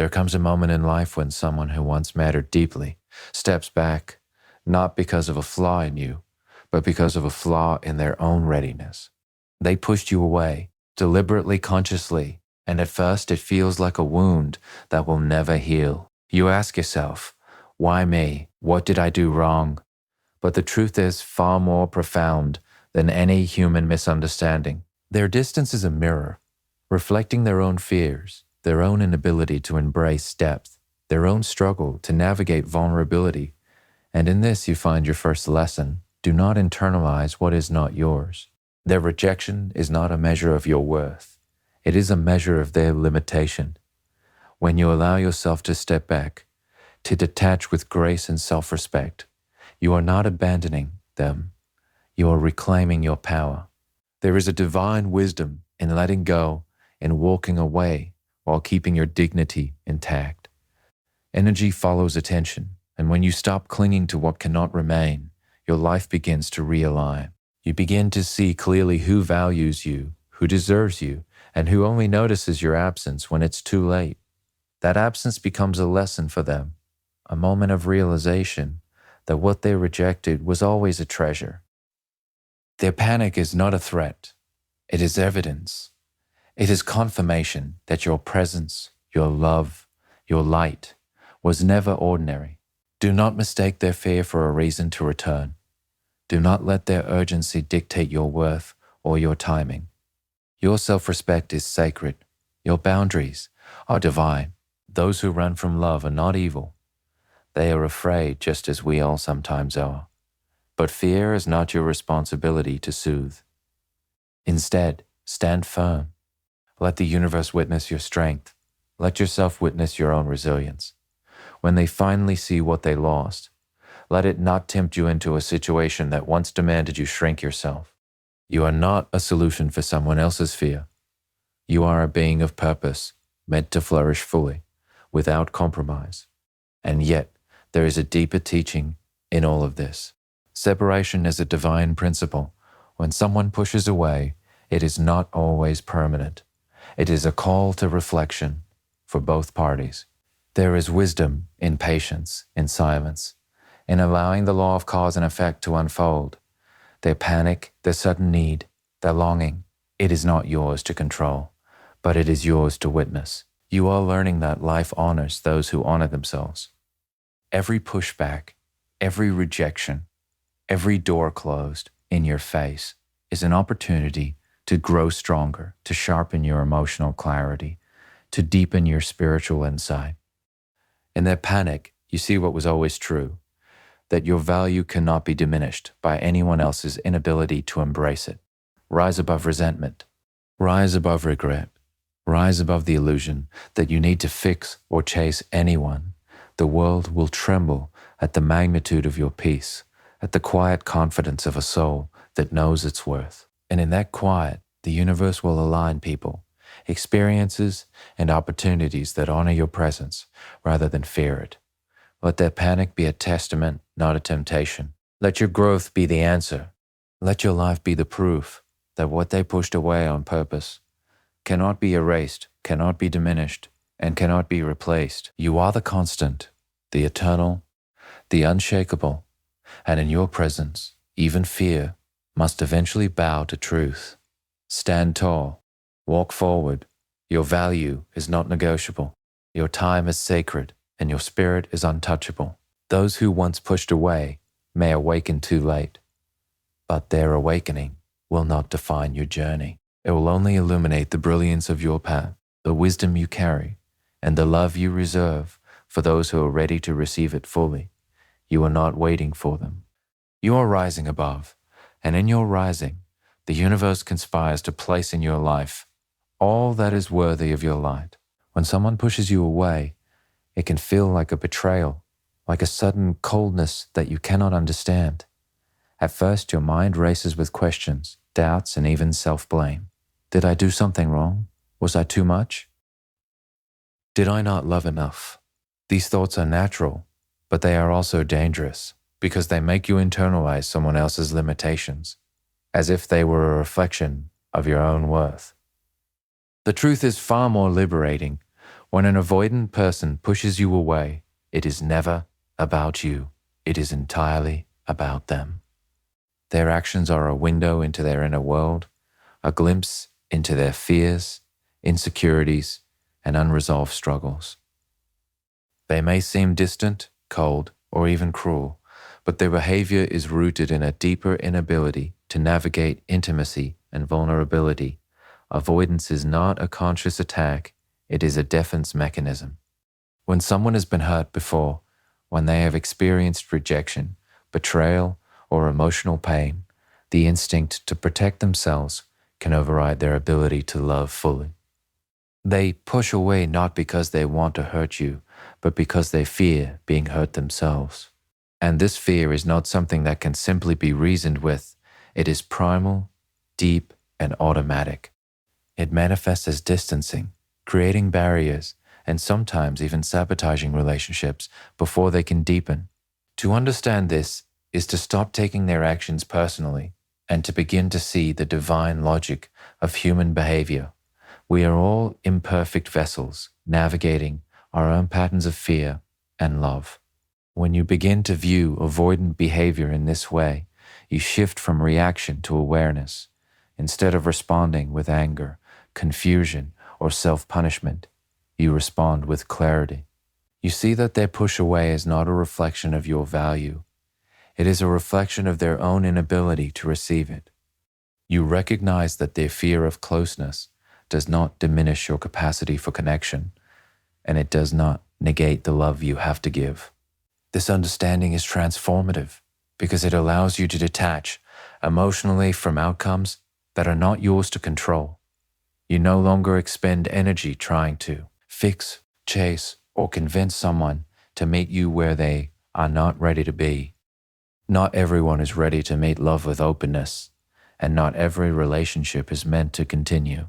There comes a moment in life when someone who once mattered deeply steps back, not because of a flaw in you, but because of a flaw in their own readiness. They pushed you away, deliberately, consciously, and at first it feels like a wound that will never heal. You ask yourself, why me? What did I do wrong? But the truth is far more profound than any human misunderstanding. Their distance is a mirror, reflecting their own fears, their own inability to embrace depth, their own struggle to navigate vulnerability. And in this you find your first lesson. Do not internalize what is not yours. Their rejection is not a measure of your worth. It is a measure of their limitation. When you allow yourself to step back, to detach with grace and self-respect, you are not abandoning them. You are reclaiming your power. There is a divine wisdom in letting go and walking away while keeping your dignity intact. Energy follows attention, and when you stop clinging to what cannot remain, your life begins to realign. You begin to see clearly who values you, who deserves you, and who only notices your absence when it's too late. That absence becomes a lesson for them, a moment of realization that what they rejected was always a treasure. Their panic is not a threat. It is evidence. It is confirmation that your presence, your love, your light was never ordinary. Do not mistake their fear for a reason to return. Do not let their urgency dictate your worth or your timing. Your self-respect is sacred. Your boundaries are divine. Those who run from love are not evil. They are afraid just as we all sometimes are. But fear is not your responsibility to soothe. Instead, stand firm. Let the universe witness your strength. Let yourself witness your own resilience. When they finally see what they lost, let it not tempt you into a situation that once demanded you shrink yourself. You are not a solution for someone else's fear. You are a being of purpose, meant to flourish fully, without compromise. And yet, there is a deeper teaching in all of this. Separation is a divine principle. When someone pushes away, it is not always permanent. It is a call to reflection for both parties. There is wisdom in patience, in silence, in allowing the law of cause and effect to unfold. Their panic, their sudden need, their longing, it is not yours to control, but it is yours to witness. You are learning that life honors those who honor themselves. Every pushback, every rejection, every door closed in your face is an opportunity to grow stronger, to sharpen your emotional clarity, to deepen your spiritual insight. In their panic, you see what was always true, that your value cannot be diminished by anyone else's inability to embrace it. Rise above resentment. Rise above regret. Rise above the illusion that you need to fix or chase anyone. The world will tremble at the magnitude of your peace, at the quiet confidence of a soul that knows its worth. And in that quiet, the universe will align people, experiences, and opportunities that honor your presence rather than fear it. Let their panic be a testament, not a temptation. Let your growth be the answer. Let your life be the proof that what they pushed away on purpose cannot be erased, cannot be diminished, and cannot be replaced. You are the constant, the eternal, the unshakable, and in your presence, even fear must eventually bow to truth. Stand tall, walk forward. Your value is not negotiable. Your time is sacred, and your spirit is untouchable. Those who once pushed away may awaken too late, but their awakening will not define your journey. It will only illuminate the brilliance of your path, the wisdom you carry, and the love you reserve for those who are ready to receive it fully. You are not waiting for them. You are rising above, and in your rising, the universe conspires to place in your life all that is worthy of your light. When someone pushes you away, it can feel like a betrayal, like a sudden coldness that you cannot understand. At first, your mind races with questions, doubts, and even self-blame. Did I do something wrong? Was I too much? Did I not love enough? These thoughts are natural, but they are also dangerous because they make you internalize someone else's limitations, as if they were a reflection of your own worth. The truth is far more liberating When an avoidant person pushes you away, it is never about you. It is entirely about them. Their actions are a window into their inner world, a glimpse into their fears, insecurities, and unresolved struggles. They may seem distant, cold, or even cruel, but their behavior is rooted in a deeper inability to navigate intimacy and vulnerability. Avoidance is not a conscious attack, it is a defense mechanism. When someone has been hurt before, when they have experienced rejection, betrayal, or emotional pain, the instinct to protect themselves can override their ability to love fully. They push away not because they want to hurt you, but because they fear being hurt themselves. And this fear is not something that can simply be reasoned with. It is primal, deep, and automatic. It manifests as distancing, creating barriers, and sometimes even sabotaging relationships before they can deepen. To understand this is to stop taking their actions personally and to begin to see the divine logic of human behavior. We are all imperfect vessels navigating our own patterns of fear and love. When you begin to view avoidant behavior in this way, you shift from reaction to awareness. Instead of responding with anger, confusion, or self-punishment, you respond with clarity. You see that their push away is not a reflection of your value. It is a reflection of their own inability to receive it. You recognize that their fear of closeness does not diminish your capacity for connection, and it does not negate the love you have to give. This understanding is transformative because it allows you to detach emotionally from outcomes that are not yours to control. You no longer expend energy trying to fix, chase, or convince someone to meet you where they are not ready to be. Not everyone is ready to meet love with openness, and not every relationship is meant to continue.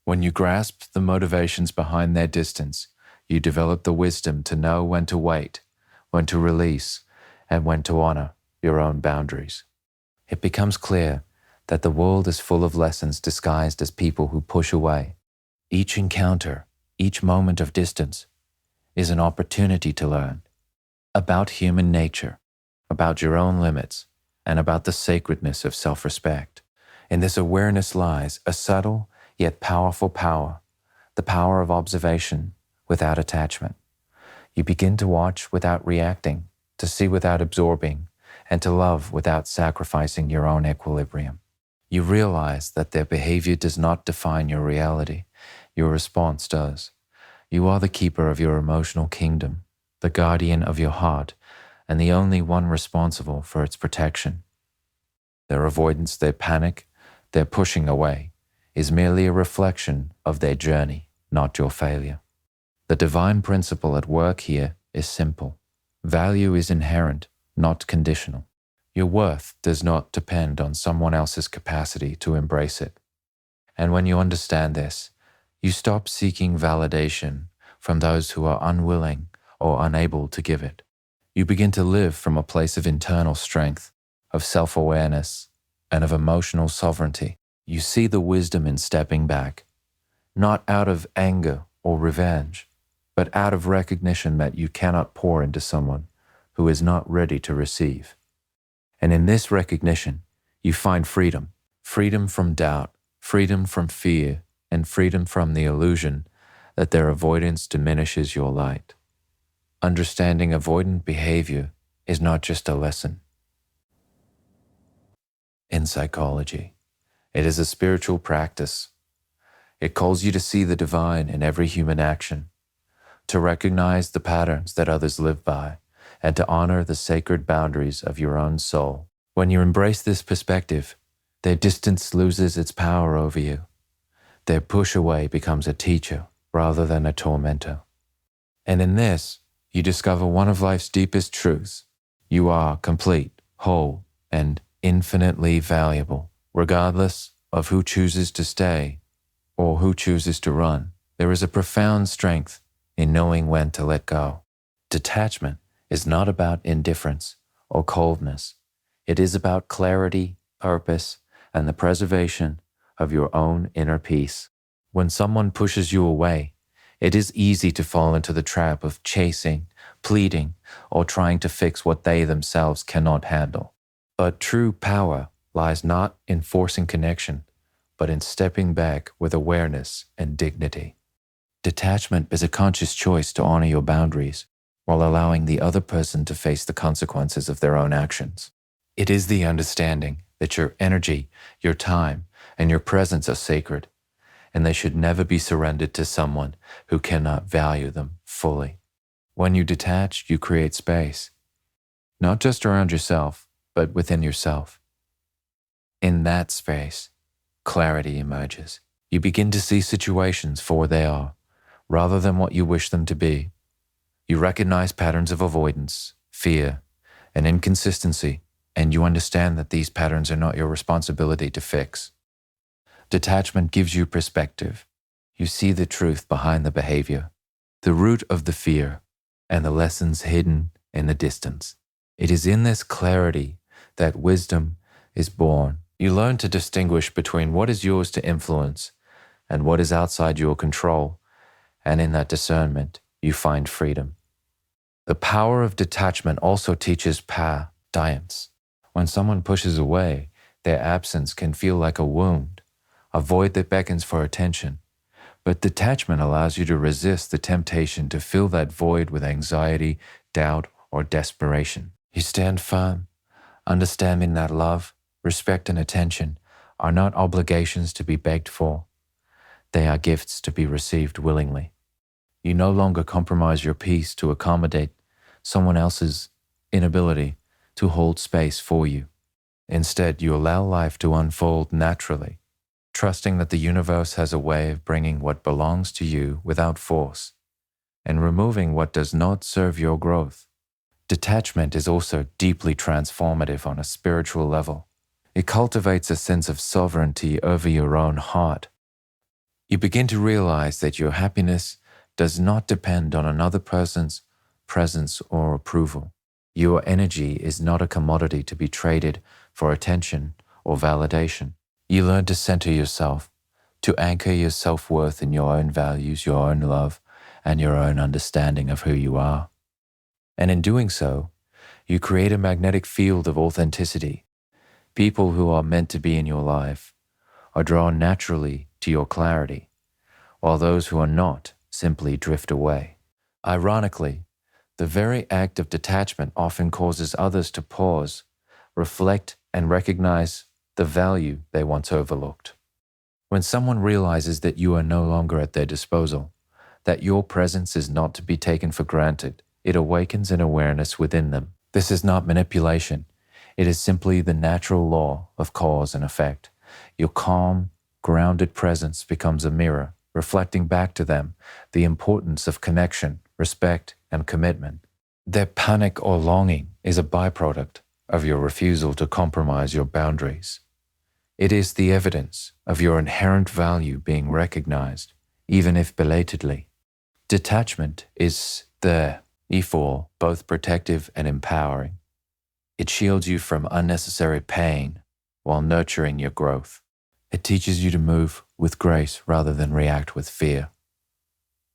When you grasp the motivations behind their distance, you develop the wisdom to know when to wait, when to release, and when to honor your own boundaries. It becomes clear that the world is full of lessons disguised as people who push away. Each encounter, each moment of distance, is an opportunity to learn about human nature, about your own limits, and about the sacredness of self-respect. In this awareness lies a subtle yet powerful power, the power of observation without attachment. You begin to watch without reacting, to see without absorbing, and to love without sacrificing your own equilibrium. You realize that their behavior does not define your reality. Your response does. You are the keeper of your emotional kingdom, the guardian of your heart, and the only one responsible for its protection. Their avoidance, their panic, their pushing away is merely a reflection of their journey, not your failure. The divine principle at work here is simple. Value is inherent, not conditional. Your worth does not depend on someone else's capacity to embrace it. And when you understand this, you stop seeking validation from those who are unwilling or unable to give it. You begin to live from a place of internal strength, of self-awareness, and of emotional sovereignty. You see the wisdom in stepping back, not out of anger or revenge, but out of recognition that you cannot pour into someone who is not ready to receive. And in this recognition, you find freedom, freedom from doubt, freedom from fear, and freedom from the illusion that their avoidance diminishes your light. Understanding avoidant behavior is not just a lesson in psychology. It is a spiritual practice. It calls you to see the divine in every human action, to recognize the patterns that others live by, and to honor the sacred boundaries of your own soul. When you embrace this perspective, their distance loses its power over you. Their push away becomes a teacher rather than a tormentor. And in this, you discover one of life's deepest truths. You are complete, whole, and infinitely valuable, regardless of who chooses to stay or who chooses to run. There is a profound strength in knowing when to let go. Detachment is not about indifference or coldness. It is about clarity, purpose, and the preservation of your own inner peace. When someone pushes you away, It is easy to fall into the trap of chasing, pleading, or trying to fix what they themselves cannot handle. But true power lies not in forcing connection, but in stepping back with awareness and dignity. Detachment is a conscious choice to honor your boundaries while allowing the other person to face the consequences of their own actions. It is the understanding that your energy, your time, and your presence are sacred, and they should never be surrendered to someone who cannot value them fully. When you detach, you create space, not just around yourself, but within yourself. In that space, clarity emerges. You begin to see situations for what they are, rather than what you wish them to be. You recognize patterns of avoidance, fear, and inconsistency, and you understand that these patterns are not your responsibility to fix. Detachment gives you perspective. You see the truth behind the behavior, the root of the fear, and the lessons hidden in the distance. It is in this clarity that wisdom is born. You learn to distinguish between what is yours to influence and what is outside your control, and in that discernment, you find freedom. The power of detachment also teaches patience. When someone pushes away, their absence can feel like a wound, a void that beckons for attention. But detachment allows you to resist the temptation to fill that void with anxiety, doubt, or desperation. You stand firm, understanding that love, respect, and attention are not obligations to be begged for. They are gifts to be received willingly. You no longer compromise your peace to accommodate someone else's inability to hold space for you. Instead, you allow life to unfold naturally, trusting that the universe has a way of bringing what belongs to you without force and removing what does not serve your growth. Detachment is also deeply transformative on a spiritual level. It cultivates a sense of sovereignty over your own heart. You begin to realize that your happiness does not depend on another person's presence or approval. Your energy is not a commodity to be traded for attention or validation. You learn to center yourself, to anchor your self-worth in your own values, your own love, and your own understanding of who you are. And in doing so, you create a magnetic field of authenticity. People who are meant to be in your life are drawn naturally to your clarity, while those who are not simply drift away. Ironically, the very act of detachment often causes others to pause, reflect, and recognize the value they once overlooked. When someone realizes that you are no longer at their disposal, that your presence is not to be taken for granted, it awakens an awareness within them. This is not manipulation. It is simply the natural law of cause and effect. Your calm, grounded presence becomes a mirror, reflecting back to them the importance of connection, respect, and commitment. Their panic or longing is a byproduct of your refusal to compromise your boundaries. It is the evidence of your inherent value being recognized, even if belatedly. Detachment is therefore both protective and empowering. It shields you from unnecessary pain while nurturing your growth. It teaches you to move with grace rather than react with fear.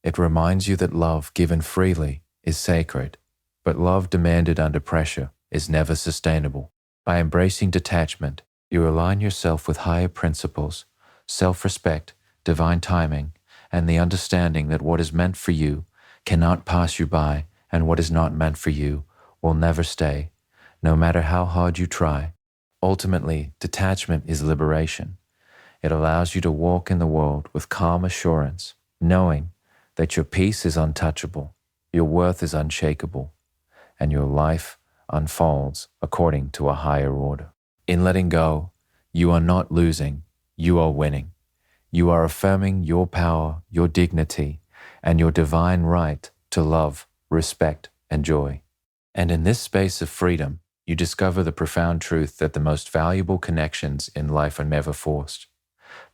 It reminds you that love given freely is sacred, but love demanded under pressure is never sustainable. By embracing detachment, you align yourself with higher principles, self-respect, divine timing, and the understanding that what is meant for you cannot pass you by, and what is not meant for you will never stay, no matter how hard you try. Ultimately, detachment is liberation. It allows you to walk in the world with calm assurance, knowing that your peace is untouchable, your worth is unshakable, and your life unfolds according to a higher order. In letting go, you are not losing, you are winning. You are affirming your power, your dignity, and your divine right to love, respect, and joy. And in this space of freedom, you discover the profound truth that the most valuable connections in life are never forced.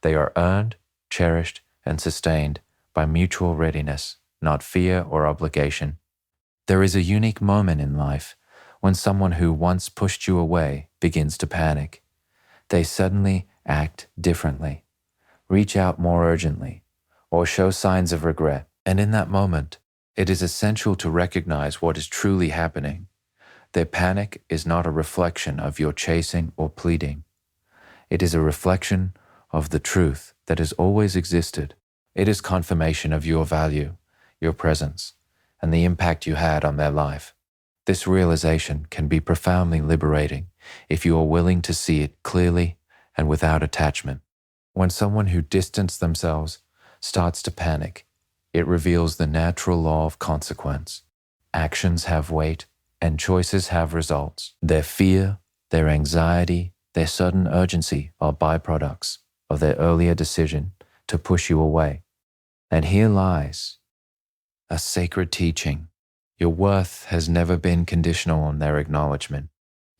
They are earned, cherished, and sustained by mutual readiness, not fear or obligation. There is a unique moment in life when someone who once pushed you away begins to panic. They suddenly act differently, reach out more urgently, or show signs of regret. And in that moment, it is essential to recognize what is truly happening. Their panic is not a reflection of your chasing or pleading. It is a reflection of the truth that has always existed. It is confirmation of your value, your presence, and the impact you had on their life. This realization can be profoundly liberating if you are willing to see it clearly and without attachment. When someone who distanced themselves starts to panic, it reveals the natural law of consequence. Actions have weight and choices have results. Their fear, their anxiety, their sudden urgency are byproducts of their earlier decision to push you away. And here lies a sacred teaching. Your worth has never been conditional on their acknowledgement,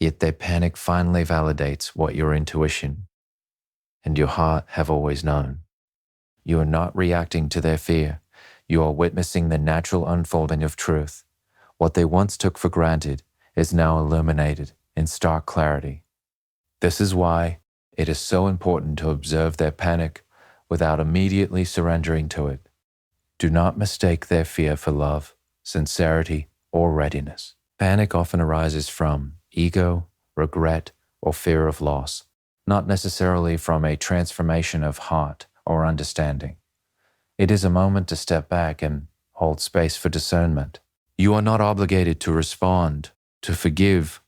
yet their panic finally validates what your intuition and your heart have always known. You are not reacting to their fear. You are witnessing the natural unfolding of truth. What they once took for granted is now illuminated in stark clarity. This is why it is so important to observe their panic without immediately surrendering to it. Do not mistake their fear for love, sincerity, or readiness. Panic often arises from ego, regret, or fear of loss, not necessarily from a transformation of heart or understanding. It is a moment to step back and hold space for discernment. You are not obligated to respond, to forgive,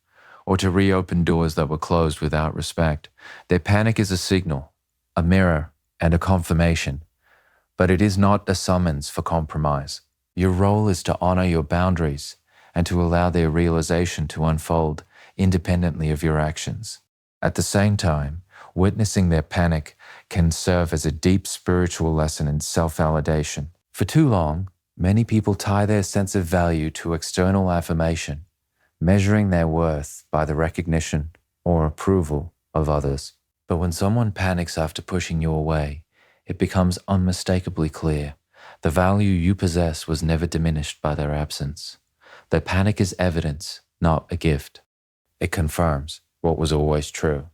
or to reopen doors that were closed without respect. Their panic is a signal, a mirror, and a confirmation, but it is not a summons for compromise. Your role is to honor your boundaries and to allow their realization to unfold independently of your actions. At the same time, witnessing their panic can serve as a deep spiritual lesson in self-validation. For too long, many people tie their sense of value to external affirmation, measuring their worth by the recognition or approval of others. But when someone panics after pushing you away, it becomes unmistakably clear the value you possess was never diminished by their absence. Their panic is evidence, not a gift. It confirms what was always true.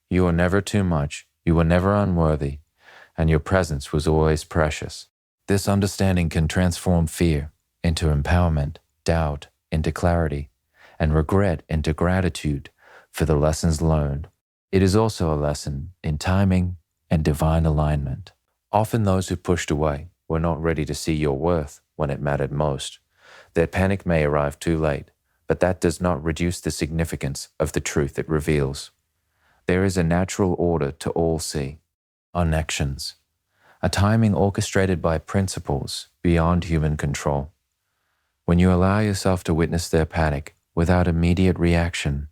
You were never too much, you were never unworthy, and your presence was always precious. This understanding can transform fear into empowerment, doubt into clarity, and regret into gratitude for the lessons learned. It is also a lesson in timing and divine alignment. Often those who pushed away were not ready to see your worth when it mattered most. Their panic may arrive too late, but that does not reduce the significance of the truth it reveals. There is a natural order to all see, on actions, a timing orchestrated by principles beyond human control. When you allow yourself to witness their panic without immediate reaction,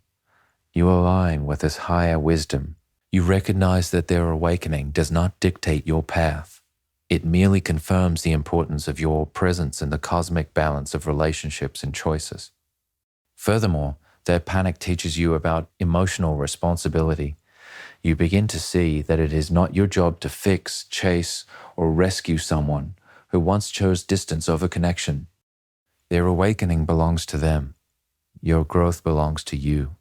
you align with this higher wisdom. You recognize that their awakening does not dictate your path. It merely confirms the importance of your presence in the cosmic balance of relationships and choices. Furthermore, their panic teaches you about emotional responsibility. You begin to see that it is not your job to fix, chase, or rescue someone who once chose distance over connection. Their awakening belongs to them. Your growth belongs to you.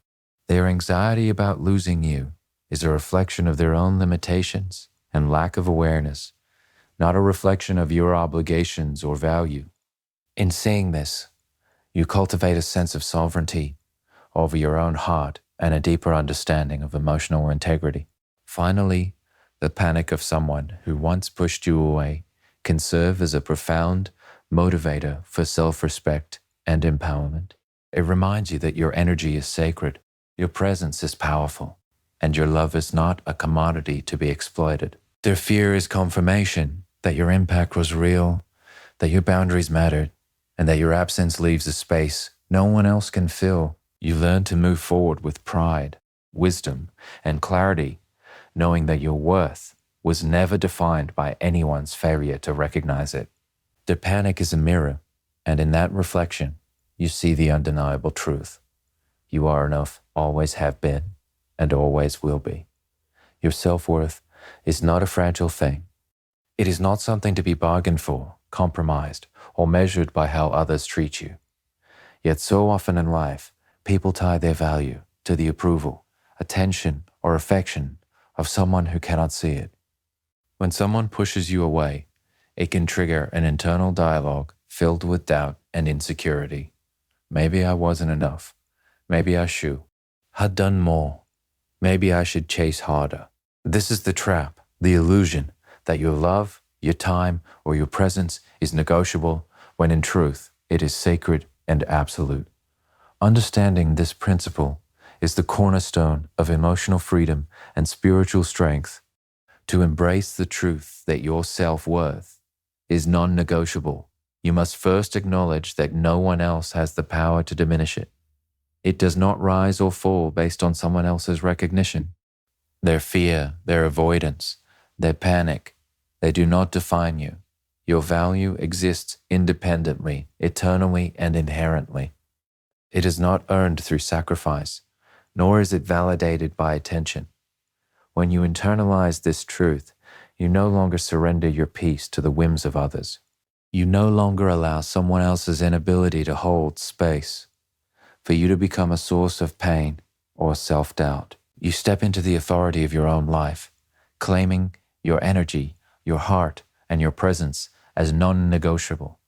Their anxiety about losing you is a reflection of their own limitations and lack of awareness, not a reflection of your obligations or value. In seeing this, you cultivate a sense of sovereignty over your own heart and a deeper understanding of emotional integrity. Finally, the panic of someone who once pushed you away can serve as a profound motivator for self-respect and empowerment. It reminds you that your energy is sacred, your presence is powerful, and your love is not a commodity to be exploited. Their fear is confirmation that your impact was real, that your boundaries mattered, and that your absence leaves a space no one else can fill. You learn to move forward with pride, wisdom, and clarity, knowing that your worth was never defined by anyone's failure to recognize it. Their panic is a mirror, and in that reflection, you see the undeniable truth. You are enough, always have been, and always will be. Your self-worth is not a fragile thing. It is not something to be bargained for, compromised, or measured by how others treat you. Yet so often in life, people tie their value to the approval, attention, or affection of someone who cannot see it. When someone pushes you away, It can trigger an internal dialogue filled with doubt and insecurity. Maybe I wasn't enough. Maybe I should have done more. Maybe I should chase harder. This is the trap, the illusion that your love, your time, or your presence is negotiable when in truth it is sacred and absolute. Understanding this principle is the cornerstone of emotional freedom and spiritual strength. To embrace the truth that your self-worth is non-negotiable, you must first acknowledge that no one else has the power to diminish it. It does not rise or fall based on someone else's recognition. Their fear, their avoidance, their panic, they do not define you. Your value exists independently, eternally, and inherently. It is not earned through sacrifice, nor is it validated by attention. When you internalize this truth, you no longer surrender your peace to the whims of others. You no longer allow someone else's inability to hold space for you to become a source of pain or self-doubt. You step into the authority of your own life, claiming your energy, your heart, and your presence as non-negotiable.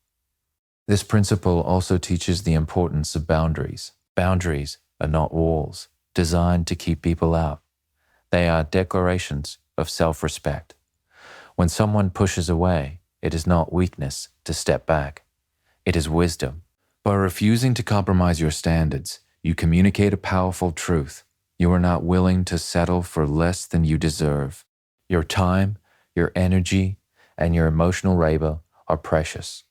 This principle also teaches the importance of boundaries. Boundaries are not walls designed to keep people out. They are declarations of self-respect. When someone pushes away, it is not weakness to step back. It is wisdom. By refusing to compromise your standards, you communicate a powerful truth. You are not willing to settle for less than you deserve. Your time, your energy, and your emotional labor are precious,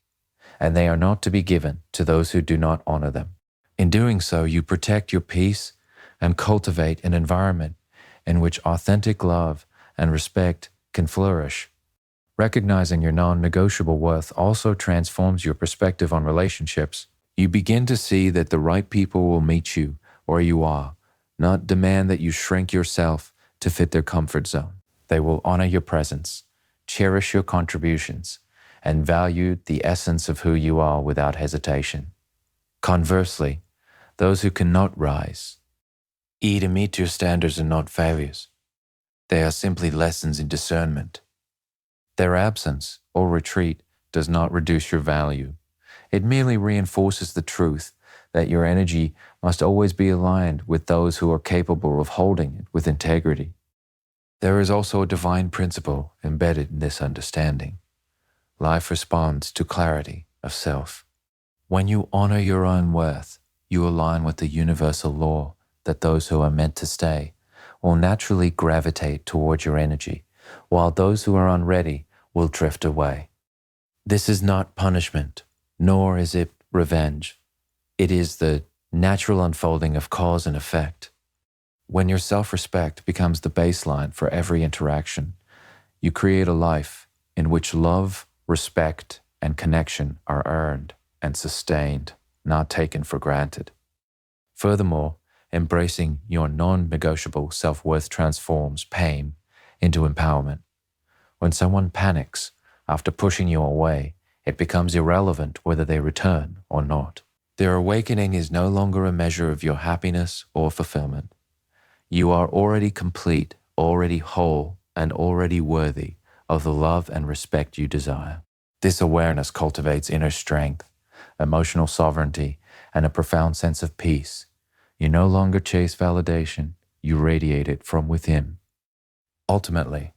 and they are not to be given to those who do not honor them. In doing so, you protect your peace and cultivate an environment in which authentic love and respect can flourish. Recognizing your non-negotiable worth also transforms your perspective on relationships. You begin to see that the right people will meet you where you are, not demand that you shrink yourself to fit their comfort zone. They will honor your presence, cherish your contributions, and value the essence of who you are without hesitation. Conversely, those who cannot rise, to meet your standards are not failures. They are simply lessons in discernment. Their absence or retreat does not reduce your value. It merely reinforces the truth that your energy must always be aligned with those who are capable of holding it with integrity. There is also a divine principle embedded in this understanding. Life responds to clarity of self. When you honor your own worth, you align with the universal law that those who are meant to stay will naturally gravitate toward your energy, while those who are unready will drift away. This is not punishment, nor is it revenge. It is the natural unfolding of cause and effect. When your self-respect becomes the baseline for every interaction, you create a life in which love, respect, and connection are earned and sustained, not taken for granted. Furthermore, embracing your non-negotiable self-worth transforms pain into empowerment. When someone panics after pushing you away, it becomes irrelevant whether they return or not. Their awakening is no longer a measure of your happiness or fulfillment. You are already complete, already whole, and already worthy of the love and respect you desire. This awareness cultivates inner strength, emotional sovereignty, and a profound sense of peace. You no longer chase validation, you radiate it from within. Ultimately,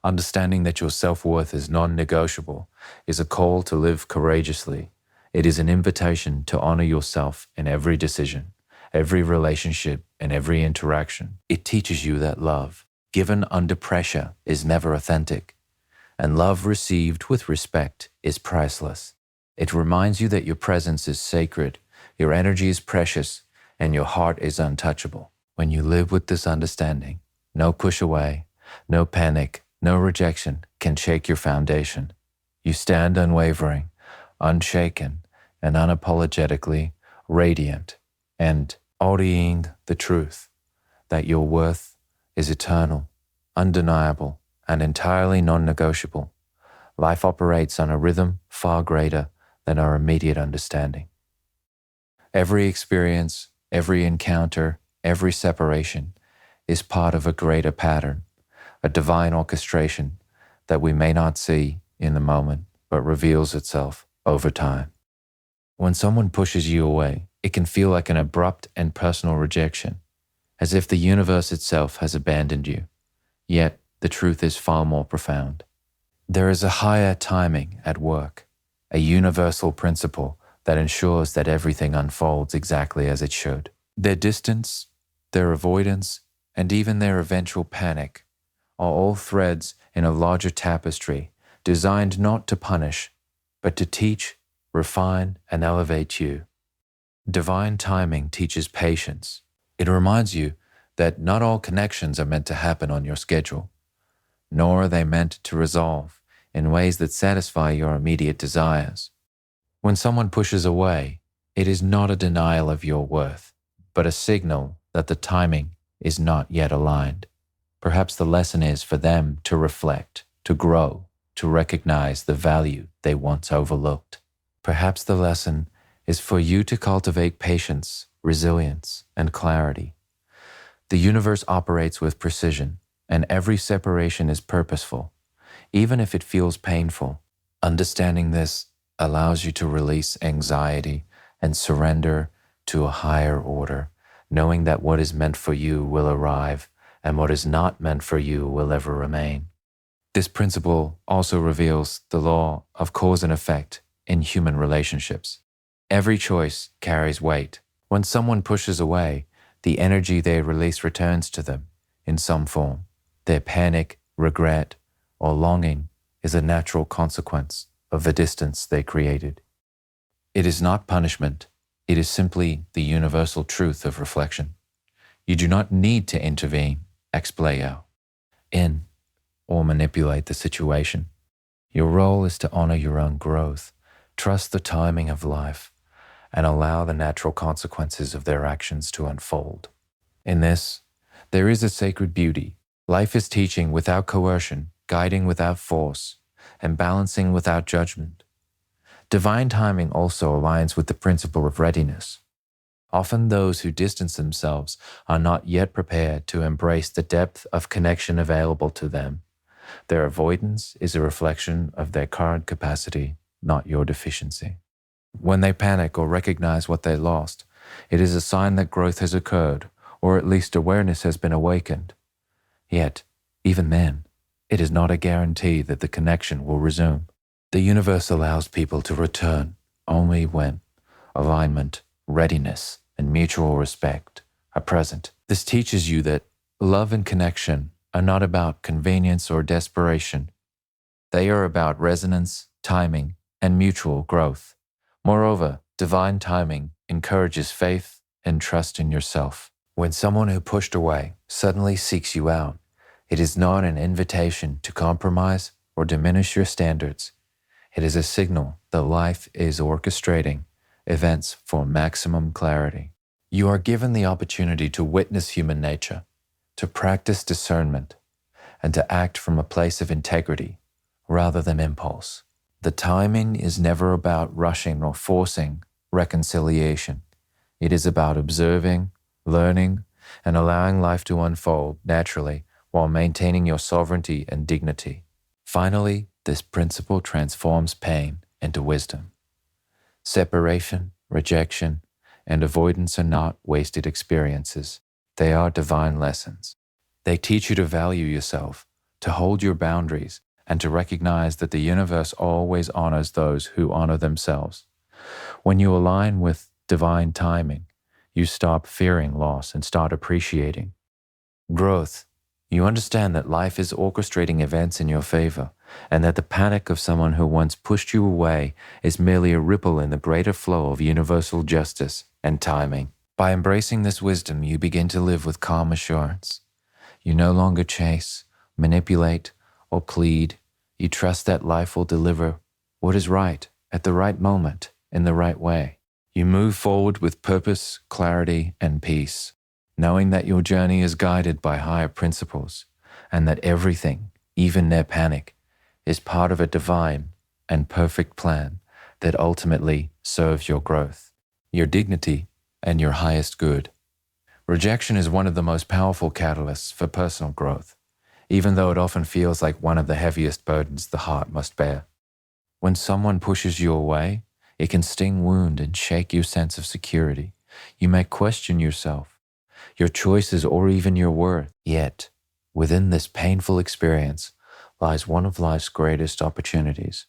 understanding that your self-worth is non-negotiable is a call to live courageously. It is an invitation to honor yourself in every decision, every relationship, and every interaction. It teaches you that love, given under pressure, is never authentic, and love received with respect is priceless. It reminds you that your presence is sacred, your energy is precious, and your heart is untouchable. When you live with this understanding, no push away, no panic, no rejection can shake your foundation. You stand unwavering, unshaken, and unapologetically radiant, and embodying the truth that your worth is eternal, undeniable, and entirely non-negotiable. Life operates on a rhythm far greater than our immediate understanding. Every experience, every encounter, every separation is part of a greater pattern, a divine orchestration that we may not see in the moment, but reveals itself over time. When someone pushes you away, it can feel like an abrupt and personal rejection, as if the universe itself has abandoned you. Yet, the truth is far more profound. There is a higher timing at work, a universal principle that ensures that everything unfolds exactly as it should. Their distance, their avoidance, and even their eventual panic are all threads in a larger tapestry designed not to punish, but to teach, refine, and elevate you. Divine timing teaches patience. It reminds you that not all connections are meant to happen on your schedule, nor are they meant to resolve in ways that satisfy your immediate desires. When someone pushes away, it is not a denial of your worth, but a signal that the timing is not yet aligned. Perhaps the lesson is for them to reflect, to grow, to recognize the value they once overlooked. Perhaps the lesson is for you to cultivate patience, resilience, and clarity. The universe operates with precision, and every separation is purposeful, even if it feels painful. Understanding this allows you to release anxiety and surrender to a higher order, knowing that what is meant for you will arrive and what is not meant for you will ever remain. This principle also reveals the law of cause and effect in human relationships. Every choice carries weight. When someone pushes away, the energy they release returns to them in some form. Their panic, regret, or longing is a natural consequence of the distance they created. It is not punishment. It is simply the universal truth of reflection. You do not need to intervene, explain, in, or manipulate the situation. Your role is to honor your own growth, trust the timing of life, and allow the natural consequences of their actions to unfold. In this, there is a sacred beauty. Life is teaching without coercion, guiding without force, and balancing without judgment. Divine timing also aligns with the principle of readiness. Often those who distance themselves are not yet prepared to embrace the depth of connection available to them. Their avoidance is a reflection of their current capacity, not your deficiency. When they panic or recognize what they lost, it is a sign that growth has occurred, or at least awareness has been awakened. Yet, even then, it is not a guarantee that the connection will resume. The universe allows people to return only when alignment, readiness, and mutual respect are present. This teaches you that love and connection are not about convenience or desperation. They are about resonance, timing, and mutual growth. Moreover, divine timing encourages faith and trust in yourself. When someone who pushed away suddenly seeks you out, it is not an invitation to compromise or diminish your standards. It is a signal that life is orchestrating events for maximum clarity. You are given the opportunity to witness human nature, to practice discernment, and to act from a place of integrity rather than impulse. The timing is never about rushing or forcing reconciliation. It is about observing, learning, and allowing life to unfold naturally while maintaining your sovereignty and dignity. Finally, this principle transforms pain into wisdom. Separation, rejection, and avoidance are not wasted experiences. They are divine lessons. They teach you to value yourself, to hold your boundaries, and to recognize that the universe always honors those who honor themselves. When you align with divine timing, you stop fearing loss and start appreciating growth. You understand that life is orchestrating events in your favor, and that the panic of someone who once pushed you away is merely a ripple in the greater flow of universal justice and timing. By embracing this wisdom, you begin to live with calm assurance. You no longer chase, manipulate, or plead. You trust that life will deliver what is right at the right moment in the right way. You move forward with purpose, clarity, and peace, knowing that your journey is guided by higher principles and that everything, even their panic, is part of a divine and perfect plan that ultimately serves your growth, your dignity, and your highest good. Rejection is one of the most powerful catalysts for personal growth, even though it often feels like one of the heaviest burdens the heart must bear. When someone pushes you away, it can sting, wound, and shake your sense of security. You may question yourself, your choices, or even your worth. Yet, within this painful experience lies one of life's greatest opportunities,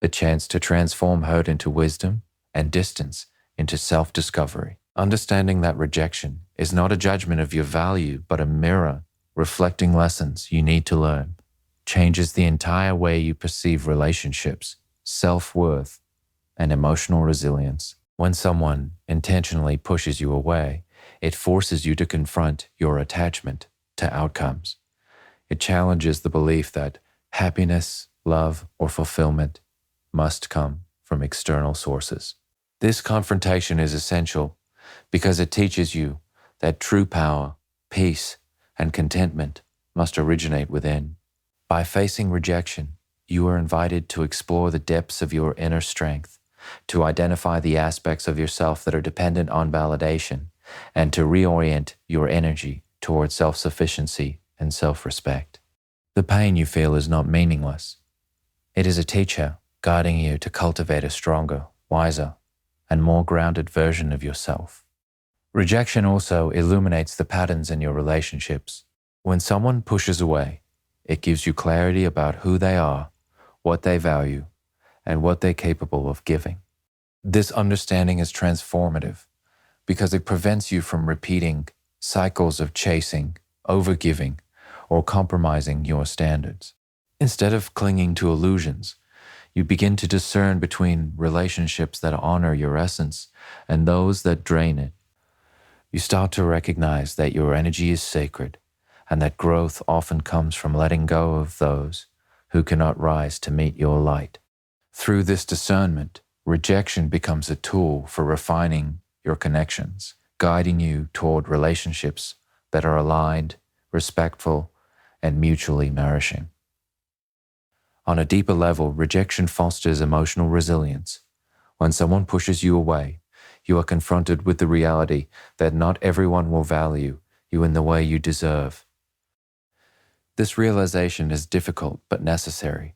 a chance to transform hurt into wisdom and distance into self-discovery. Understanding that rejection is not a judgment of your value, but a mirror reflecting lessons you need to learn, changes the entire way you perceive relationships, self-worth, and emotional resilience. When someone intentionally pushes you away, it forces you to confront your attachment to outcomes. It challenges the belief that happiness, love, or fulfillment must come from external sources. This confrontation is essential because it teaches you that true power, peace, and contentment must originate within. By facing rejection, you are invited to explore the depths of your inner strength, to identify the aspects of yourself that are dependent on validation, and to reorient your energy towards self-sufficiency and self-respect. The pain you feel is not meaningless. It is a teacher guiding you to cultivate a stronger, wiser, and more grounded version of yourself. Rejection also illuminates the patterns in your relationships. When someone pushes away, it gives you clarity about who they are, what they value, and what they're capable of giving. This understanding is transformative because it prevents you from repeating cycles of chasing, overgiving, or compromising your standards. Instead of clinging to illusions, you begin to discern between relationships that honor your essence and those that drain it. You start to recognize that your energy is sacred and that growth often comes from letting go of those who cannot rise to meet your light. Through this discernment, rejection becomes a tool for refining your connections, guiding you toward relationships that are aligned, respectful, and mutually nourishing. On a deeper level, rejection fosters emotional resilience. When someone pushes you away, you are confronted with the reality that not everyone will value you in the way you deserve. This realization is difficult but necessary.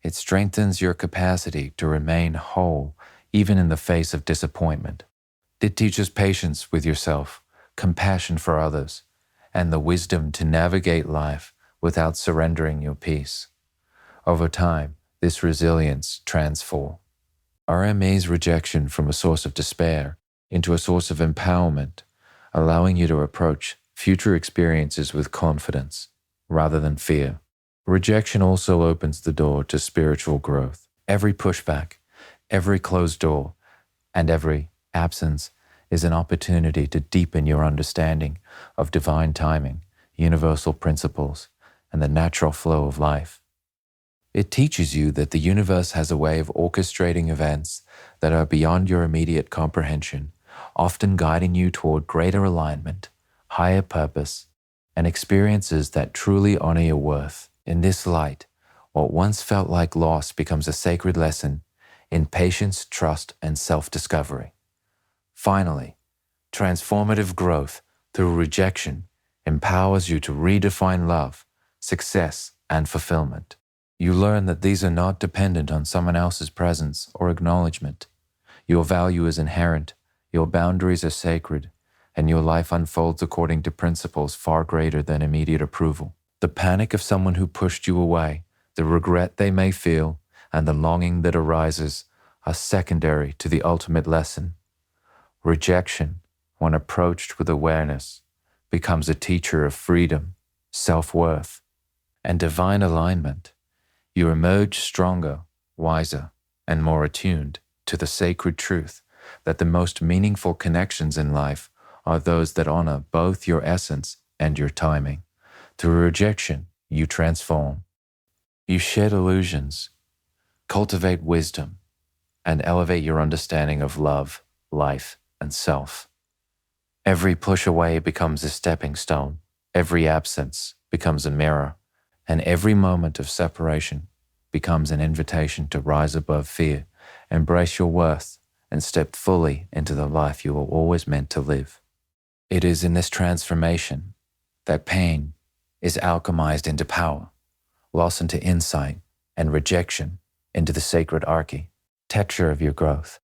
It strengthens your capacity to remain whole even in the face of disappointment. It teaches patience with yourself, compassion for others, and the wisdom to navigate life without surrendering your peace. Over time, this resilience transforms RMA's rejection from a source of despair into a source of empowerment, allowing you to approach future experiences with confidence rather than fear. Rejection also opens the door to spiritual growth. Every pushback, every closed door, and every absence is an opportunity to deepen your understanding of divine timing, universal principles, and the natural flow of life. It teaches you that the universe has a way of orchestrating events that are beyond your immediate comprehension, often guiding you toward greater alignment, higher purpose, and experiences that truly honor your worth. In this light, what once felt like loss becomes a sacred lesson in patience, trust, and self-discovery. Finally, transformative growth through rejection empowers you to redefine love, success, and fulfillment. You learn that these are not dependent on someone else's presence or acknowledgement. Your value is inherent, your boundaries are sacred, and your life unfolds according to principles far greater than immediate approval. The panic of someone who pushed you away, the regret they may feel, and the longing that arises are secondary to the ultimate lesson. Rejection, when approached with awareness, becomes a teacher of freedom, self-worth, and divine alignment. You emerge stronger, wiser, and more attuned to the sacred truth that the most meaningful connections in life are those that honor both your essence and your timing. Through rejection, you transform. You shed illusions, cultivate wisdom, and elevate your understanding of love, life, and self. Every push away becomes a stepping stone, every absence becomes a mirror, and every moment of separation becomes an invitation to rise above fear, embrace your worth, and step fully into the life you were always meant to live. It is in this transformation that pain is alchemized into power, loss into insight, and rejection into the sacred architecture of your growth.